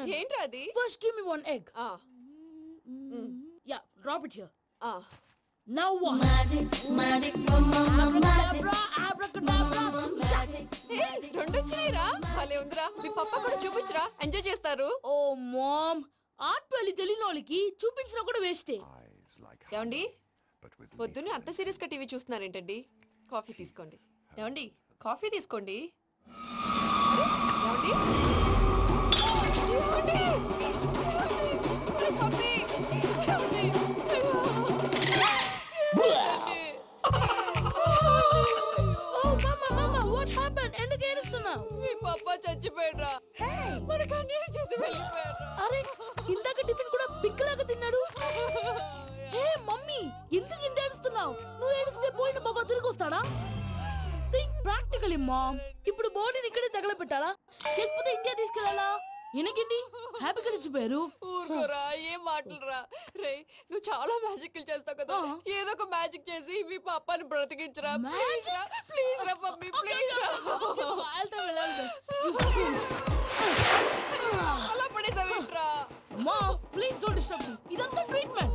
ఉన్నాను. ఏంట్రా అది? First give me one egg. Yeah, drop it here. Now what? Magic, abracadabra, abracadabra. రెండు వచ్చినాయిరా. భలే ఉందిరా. మీ పప్ప కూడా చూపించరా, ఎంజాయ్ చేస్తారు. Oh mom, ఆర్ట్ పెళ్లి తెలియని వాళ్ళకి చూపించినా కూడా వేస్టే. ఏమండి, పొద్దున్నే అంత సీరియస్ గా టీవీ చూస్తున్నారేంటండి? కాఫీ తీసుకోండి. ఏమండి, కాఫీ తీసుకోండి. ఏమండి, ఎందుకు ఏడుస్తున్నావు? మీ పప్ప చచ్చిపోయాడ్రా. మనకు అన్యాయం చేసి వెళ్ళిపోయాడ్రా. అరే, ఇందాక టిఫిన్ కూడా పిక్కలాగా తిన్నాడు. హే మమ్మీ, ఎందుకు ఇంత ఏడుస్తున్నావు? నువ్వు ఏడిస్తే పోయిన బాబా తిరిగి వస్తాడా? Think practically ma'am. ఇప్పుడు బాడీని ఇక్కడే తగలబెట్టాలా, లేకపోతే ఇండియా తీసుకెళ్లాలా? ఎనకండి హ్యాపీగా చచ్చిపోయారు. ఊరుకోరా, ఏం మాటలురా. రే, నువ్వు చాలా మ్యాజిక్ చేస్తావు కదా, ఏదో ఒక మ్యాజిక్ చేసి మీ పాపాని బ్రతికించరా. ప్లీజ్ రా మమ్మీ, ప్లీజ్ రా. అలా పడేసావేంట్రా? Mom please don't disturb me. ఇదంతా ట్రీట్మెంట్.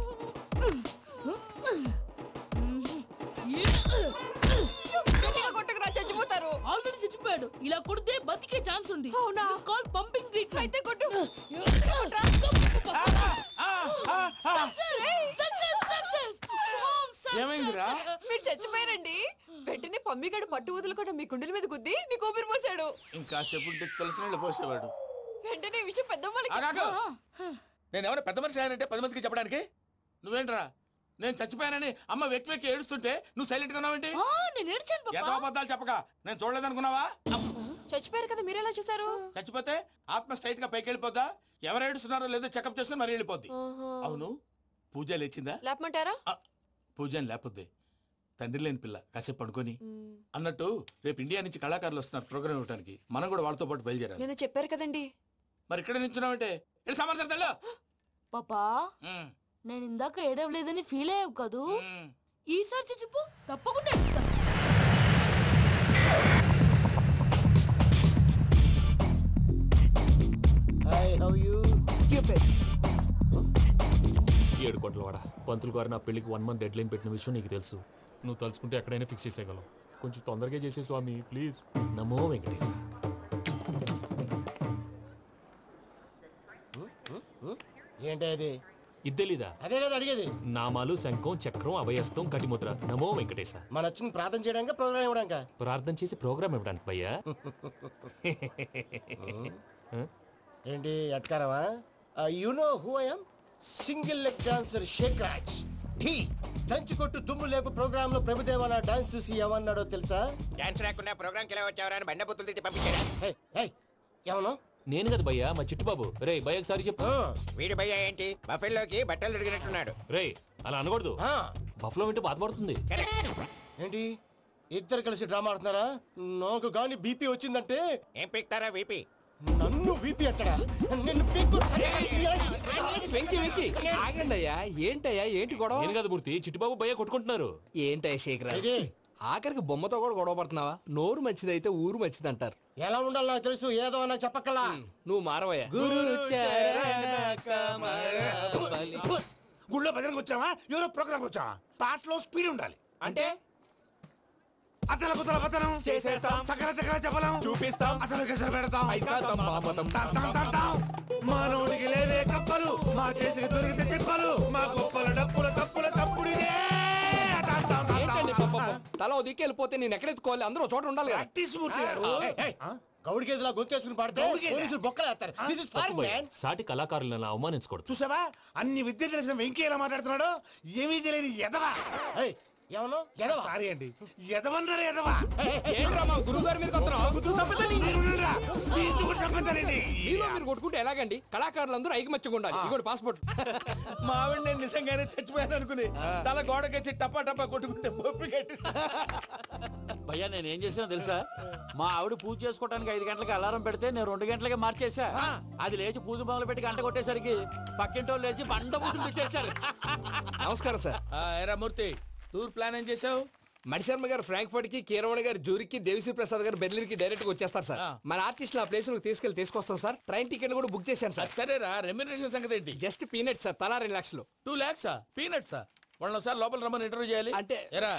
కొట్టకురా, చచ్చిపోతారు. ఆల్రెడీ చచ్చిపోయాడు. ఇలా కొడితే బతికే ఛాన్స్ ఉంది. అవునా? Called pumping treatment. అయితే కొట్టు. ఏమైందిరా? మీరు చచ్చిపోయారండి. వెంటనే పమ్మిగాడు పట్టు వదులుకుండా మీ గుండెల మీద గుద్ది మీకు ఊపిరి పోసాడు. ఇంకా చెప్పు తెలిసిన పోసేవాడు. వెంటనే ఈ విషయం పెద్దవాళ్ళకి నేను ఎవరైనా పెద్ద మనిషి ఆయనంటే 10 మందికి చెప్పడానికి. నువ్వేంట్రా నేను చచ్చిపోయానని అమ్మ వెక్కి వెక్కి ఏడుస్తుంటే నువ్వు సైలెంట్ గా ఉన్నావేంటి? నేను ఏడ్చాను ఎంతో అబద్ధాలు చెప్పక నేను చూడలేదనుకున్నావా? చచ్చిపోయారు కదా, మీరెలా చూసారు? చచ్చిపోతే ఆత్మ స్ట్రైట్ గా పైకి వెళ్ళిపోద్దా? ఎవరు ఏడుస్తున్నారో లేదో చెకప్ చేసుకుని మరీ వెళ్ళిపోద్ది. అవును, పూజ లేచిందా? లేపమంటారా? పూజ అని లేకపోద్ది. తండ్రి లేని పిల్ల కాసేపు పడుకొని. అన్నట్టు రేపు ఇండియా నుంచి కళాకారులు వస్తున్నారు ప్రోగ్రామ్ ఇవ్వడానికి. మనం కూడా వాళ్ళతో పాటు బయలుదేరాలి. నేను చెప్పారు కదండి. మరి ఇక్కడ నిల్చున్నావంటే సమర్థతలో పాపా, నేను ఇందాక ఏడవలేదని ఫీల్ అయ్యావు కదూ? ఈసారి చచ్చిపో, తప్పకుండా ఏడుస్తా. ఏడు కోట్ల వాడ పంతులు గారు నా పెళ్లికి 1 month డెడ్ లైన్ పెట్టిన విషయం నీకు తెలుసు. నువ్వు తలుచుకుంటే ఎక్కడైనా ఫిక్స్ చేసేయగలవు. కొంచెం తొందరగా చేసే స్వామి ప్లీజ్. నమో వెంకటేశ. ఏంటది? ఇది తెలీదా? అదే కదా అడిగేది. నామాలు, శంఖం, చక్రం, అభయస్తం, కటిముద్ర. నమో వెంకటేశ. మన వచ్చింది ప్రార్థన చేయడానికి, ప్రోగ్రామ్ ఇవ్వడానికి. ప్రార్థన చేసి ప్రోగ్రామ్ ఇవ్వడానికి భయ్యా. ఏంటి ఎట్కారమా? You know who I am? Single leg dancer Shaik Raj. Dhee దంచుకొట్టు దుమ్ము లేపు ప్రోగ్రామ్ లో ప్రభుదేవ నా డాన్స్ చూసి ఏమన్నాడో తెలుసా? డాన్స్ రాకుండా ప్రోగ్రామ్ కి ఎలా వచ్చావరా అని బండ బుద్ధులు తిట్టి పంపించాడా? ఏమను? నేను కదా భయ్యా, మా చిట్టుబాబు. రే భయ్య ఒకసారి చెప్పు. వీడి భయ్య ఏంటి బఫెల్లోకి బట్టలు తిరిగినట్టున్నాడు. రే అలా అనకూడదు. బఫ్లో వింటే బాధపడుతుంది. ఏంటి ఇద్దరు కలిసి డ్రామా ఆడుతున్నారా? నాకు గాని బీపీ వచ్చిందంటే ఏం పీక్తారా వీపీ? నన్ను బీపీ అంటారా? నిన్ను ఆగండి అయ్యా. ఏంటయ్యా, ఏంటి గొడవ? నేను కదా మూర్తి, చిట్టుబాబు భయ్య కొట్టుకుంటున్నారు. ఏంటయ్యా శేఖర్, ఆఖరికి బొమ్మతో కూడా గొడవ పడుతున్నావా? నోరు మంచిదైతే ఊరు మంచిది అంటారు. ఎలా ఉండాలి నాకు తెలుసు, ఏదో నాకు చెప్పక్కలా. నువ్వు మారవయ్యా. గుళ్ళో భజనకు వచ్చావా, ఎవరో ప్రోగ్రామ్ వచ్చావా? పాటలో స్పీడ్ ఉండాలి. అంటే అతల కుతల పతనం చేసేస్తాం, సకల దగ్గర చెప్పలేం, చూపిస్తాం, అసలు గసలు పెడతాం, అయితాం, పాపతం. మానవుడికి లేవే కప్పలు, మా చేతికి దొరికితే తిప్పలు, మా గొప్పల డప్పుల తప్పుల తప్పుడు ఏంటండి పాపం? తల ఓ దిక్కు వెళ్ళిపోతే నేను ఎక్కడెత్తుకోవాలి? అందరూ చోట ఉండాలి కదా. గౌడి గేదెలా గొంతేసుకుని పాడితే పోలీసులు బొక్కలు వేస్తారు. This is foreign, man. సాటి కళాకారులను అవమానించకూడదు. చూసావా అన్ని విద్య తెలిసిన వెంకీ ఎలా మాట్లాడుతున్నాడు? ఏమీ తెలియని ఎదవా. ఏమను? సారీ అండి, ఎదవన్నారు ఎదవా. ఏంట్రా మా గురువు గారి మీద మీరు కొట్టుకుంటే ఎలాగండి? కళాకారులందరూ ఐకమత్యంగా ఉండాలి. ఇగోటి పాస్పోర్ట్. మా ఆవిడ నేను నిజంగానే చచ్చిపోయాను అనుకుని తల గోడకొచ్చి టపా టపా కొట్టుకుంటే బొప్పి కట్టి. భయ్యా నేను ఏం చేసినా తెలుసా? మా ఆవిడ పూజ చేసుకోవడానికి 5 గంటలకి అలారం పెడితే నేను 2 గంటలకి మార్చేసా. అది లేచి పూజ మొదలు పెట్టి గంట కొట్టేసరికి పక్కింటోళ్ళు లేచి బండ పూజలు పెట్టేశారు. నమస్కారం సార్. ఏరా మూర్తి, టూర్ ప్లాన్ ఏం చేసావు? మణిశర్మ గారు ఫ్రాంక్ఫర్ట్ కి, కీరవాణి గారు జూరికి, దేవిశ్రీ ప్రసాద్ గారు బెర్లిన్ కి డైరెక్ట్ గా వచ్చేస్తారు సార్. మన ఆర్టిస్ట్ ఆ ప్లేస్ తీసుకొస్తాం సార్. ట్రైన్ టికెట్ కూడా బుక్ చేశాను సార్. సరేరా, రెమ్యూనరేషన్ సంగతి ఏంటి? జస్ట్ పీనట్ సార్, తలా 2 లక్షలు. 2 lakhs పీనట్సా? వాళ్ళని ఒకసారి లోపల రమ్మని ఇంటర్వ్యూ చేయాలి. అంటే ఎరా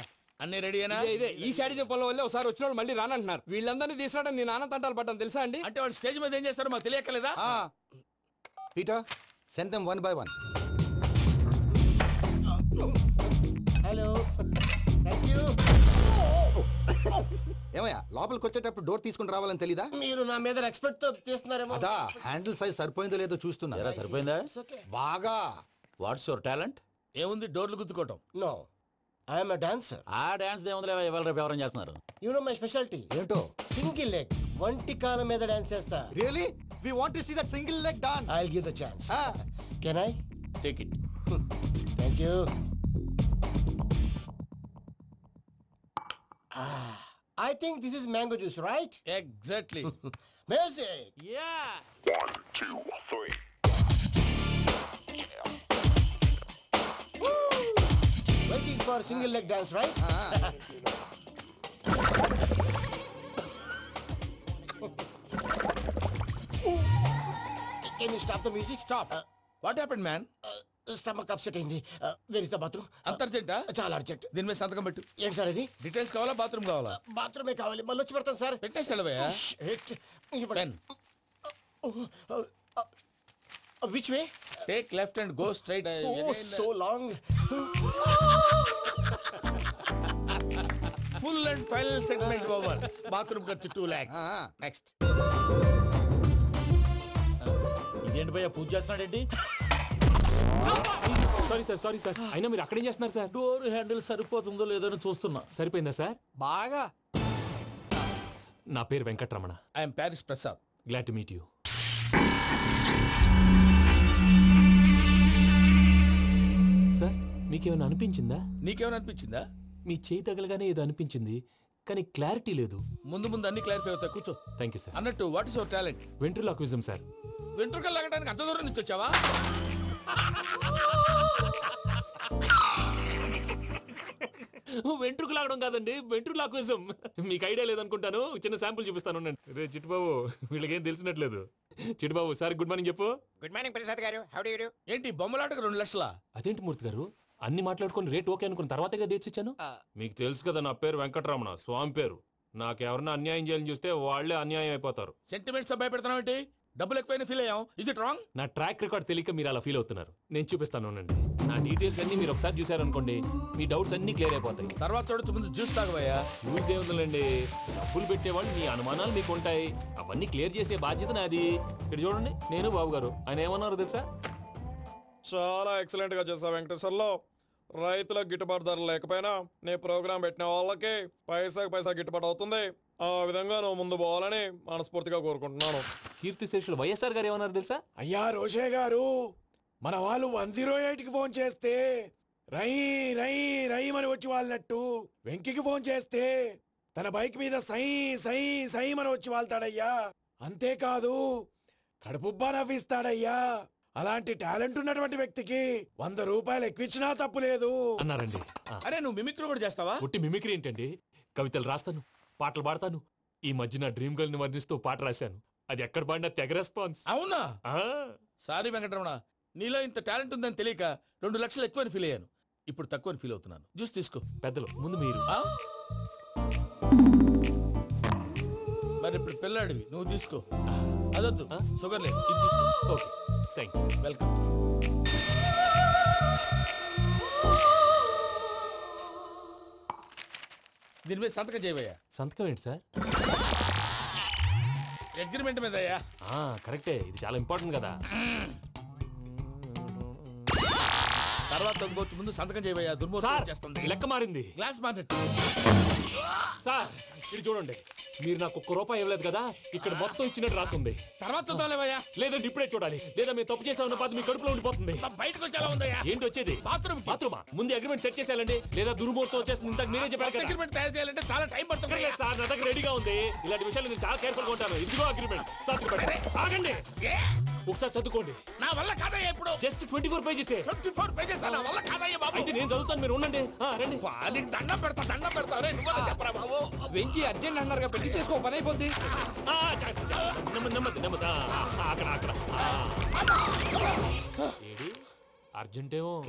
అన్ని రెడీ అయినా? ఇదే ఈ సైడ్ చెప్పడం వల్ల ఒకసారి వచ్చిన వాళ్ళు మళ్ళీ రానంటున్నారు. వీళ్ళందరినీ తీసుకురావడం నేను నాన్న తంటాలు పడ్డాను తెలుసా అండి. అంటే వాళ్ళు స్టేజ్ మీద ఏం చేస్తారో మాకు తెలియక్కలేదా? Peter send them 1 by 1. Hello, thank you. ఏమయ్యా లోపలికి వచ్చేటప్పుడు డోర్ తీసుకుని రావాలని తెలీదా? మీరు నా మీద ఎక్స్పెక్ట్ తో తీస్తున్నారేమో. అదా హ్యాండిల్ సైజ్ సరిపోయిందో లేదో చూస్తున్నా. ఎరా సరిపోయిందా? బాగా. What's your talent? ఏముంది, డోర్లు గుద్దుకోవటం. No, I'm a dancer. ఆ డాన్స్ దేవుందిలే, ఇవాళ రేపు ఎవరైనా చేస్తున్నారు. You know my speciality. ఏంటో? సింగిల్ లెగ్, వంటి కాలం మీద డాన్స్ చేస్తా. Really we want to see that single leg dance. I will give the chance. Can I? Take it. Thank you. I think this is mango juice, right? Exactly. Music. Yeah. Waiting for single leg dance, right? Can you stop the music? Stop. What happened man? Stomach upset అయింది. Where is the bathroom? అంత అర్జెంటా? చాలా urgent. దీని మీద సంతకం పెట్టు. ఏంటి sir ఇది? డీటెయిల్స్ కావాలా, బాత్రూమ్ కావాలా? బాత్రూమే కావాలి, మళ్ళీ వచ్చి పెడతాను సార్. పెట్టేసి వెళ్ళవయ్యా. Pen. Which way? Take left and go straight. Oh, so long. Full and final segment over. Bathroom ఖర్చు 2 lakhs. నెక్స్ట్. ఇదేంటి భయ్యా పూజ చేస్తున్నాడేంటి? సారీ సార్ అయినా మీరు అక్కడేం చేస్తున్నారు సార్? డోర్ హ్యాండిల్ సరిపోతుందో లేదో అని చూస్తున్నా. సరిపోయిందా సార్? బాగా. నా పేరు Venkataramana. I'm Paris Prasad. Glad to meet you. Sir మీకేమైనా అనిపించిందా? నీకేమైనా అనిపించిందా? మీ చేయి తగలగానే ఏదో అనిపించింది, కానీ క్లారిటీ లేదు. ముందు ముందు అన్ని క్లారిఫై అవుతాయి, కూర్చో. Thank you sir. అన్నట్టు what is your talent? Ventriloquism sir. వెంట్రుకలు లాగడానికి అంత దూరం నుంచి వచ్చావా? వెంట్రుకు లాగడం కాదండి, వెంట్రులాక్విజం. మీకు ఐడియా లేదనుకుంటాను, చిన్న శాంపుల్ చూపిస్తాను. రే చిట్టుబాబు, వీళ్ళకేం తెలిసినట్లేదు. చిట్టుబాబు సార్ గుడ్ మార్నింగ్ చెప్పు. Good morning Prasad garu. How do you do? ఏంటి బొమ్మలాటకు 2 లక్షలా? అదేంటి మూర్తి గారు, అన్ని మాట్లాడుకుని రేట్ ఓకే అనుకున్న తర్వాతగా డేట్స్ ఇచ్చాను. మీకు తెలుసు కదా నా పేరు వెంకటరమణ, స్వామి పేరు. నాకెవరన్నా అన్యాయం చేయాలని చూస్తే వాళ్లే అన్యాయం అయిపోతారు. సెంటిమెంట్స్ తో భయపెడతావు ఏంటి? డబ్బులు ఎక్కువైనా ఫీల్ అయ్యాం. ఇది రాంగ్. నా ట్రాక్ రికార్డ్ తెలియక మీరు అలా ఫీల్ అవుతున్నారు. నేను చూపిస్తాను ఉండండి. నా డీటెయిల్స్ అన్ని మీరు ఒకసారి చూసారనుకోండి, మీ డౌట్స్ అన్ని క్లియర్ అయిపోతాయి. తర్వాత చూడొచ్చు, ముందు జ్యూస్ తాగబోయా. చూస్తే ఉందండి, డబ్బులు పెట్టేవాళ్ళు మీ అనుమానాలు మీకు ఉంటాయి, అవన్నీ క్లియర్ చేసే బాధ్యత నాది. ఇక్కడ చూడండి, నేను బాబు గారు. ఆయన ఏమన్నారు తెలుసా? చాలా ఎక్సలెంట్ గా చేసావు వెంకటేశ్వర్లో. రైతులకు గిట్టుబాటు ధర లేకపోయినా నీ ప్రోగ్రాం పెట్టిన వాళ్ళకి పైసాకి పైసా గిట్టుబాటు అవుతుంది. ఆ విధంగా నువ్వు ముందు పోవాలని మనస్ఫూర్తిగా కోరుకుంటున్నాను. కీర్తి శేషులు వైఎస్ఆర్ గారు ఏమన్నారు తెలుసా? అయ్యా రోషే గారు, మన వాళ్ళు 108కి ఫోన్ చేస్తే రై రై రై అని వచ్చి వాళ్ళనట్టు, వెంకికి ఫోన్ చేస్తే తన బైక్ మీద సై సై సై అని వచ్చి వాళ్తాడయ్యా. అంతేకాదు కడుపుబ్బా నవ్విస్తాడయ్యా. అలాంటి టాలెంట్ ఉన్నటువంటి వ్యక్తికి 100 రూపాయలు ఎక్కువచ్చినా తప్పు లేదు అన్నారండి. అరే నువ్వు మిమిక్రీ కూడా చేస్తావా? పుట్టి మిమిక్రీ ఏంటండి? కవితలు రాస్తాను, పాటలు పాడతాను. ఈ మధ్య నా డ్రీమ్ గర్ల్ ని వర్ణిస్తూ పాట రాశాను. అది ఎక్కడ పాడినా తెగ రెస్పాన్స్. అవునా? సారీ వెంకటరమణ, నీలో ఇంత టాలెంట్ ఉందని తెలియక 2 లక్షలు ఎక్కువని ఫీల్ అయ్యాను. ఇప్పుడు తక్కువని ఫీల్ అవుతున్నాను. జ్యూస్ తీసుకో. పెద్దలు ముందు మీరు. మరి ఇప్పుడు పిల్లాడివి, నువ్వు తీసుకో. అదొద్దు, షుగర్ లేదు, ఇది తీసుకో. Okay thanks. వెల్కమ్. దీని మీద సంతకం చేయవయ్యా. సంతకం ఏంటి సార్? అగ్రిమెంట్ మీద అయ్యా. కరెక్టే, ఇది చాలా ఇంపార్టెంట్ కదా. తర్వాత ఇంకొచ్చి ముందు సంతకం చేయవయ్యా. దుర్మోహం చేస్తుంది. లెక్క మారింది. Glass market. సార్ ఇది చూడండి, మీరు నాకు 1 రూపాయి ఇవ్వలేదు కదా, ఇక్కడ మొత్తం ఇచ్చినట్టు రాస్తుంది. తర్వాత చూద్దాంలేవయ్యా. లేదంటే ఇప్పుడే చూడాలి, లేదా మేము తప్పు చేసామన్న బాధ మీ కడుపులో ఉండిపోతుంది. బయటకు వచ్చేలా ఉందయ్యా. ఏంటి వచ్చేది? బాత్రూమ్. బాత్రూమా? ముందు అగ్రిమెంట్ సెట్ చేసేయాలండి, లేదా దుర్మూర్తం వచ్చేస్తుంది. ఇంతకు మీరే చెప్పారు కదా. అగ్రిమెంట్ తయారు చేయాలంటే చాలా టైం పడుతుంది సార్. నా దగ్గర రెడీగా ఉంది. ఇలాంటి విషయాలు నేను చాలా కేర్ఫుల్ గా ఉంటాను. ఇదిగో అగ్రిమెంట్. సార్ ఆగండి. ఒకసారి చదువుకోండి. నా వల్ల కాదయ్యా ఇప్పుడు. Just 24 pages. 24 pages నా వల్ల కాదయ్యా బాబు. అయితే నేను చదువుతాను, మీరు ఉండండి. రండి. నీకు దండం పెడతా రే నువ్వు చెప్పరా బాబు. వెంకీ అర్జెంట్ అన్నారుగా పెళ్లి చేసుకో పని అయిపోద్ది. నెమ్మది అక్కడ ఏడి అర్జెంటేమో.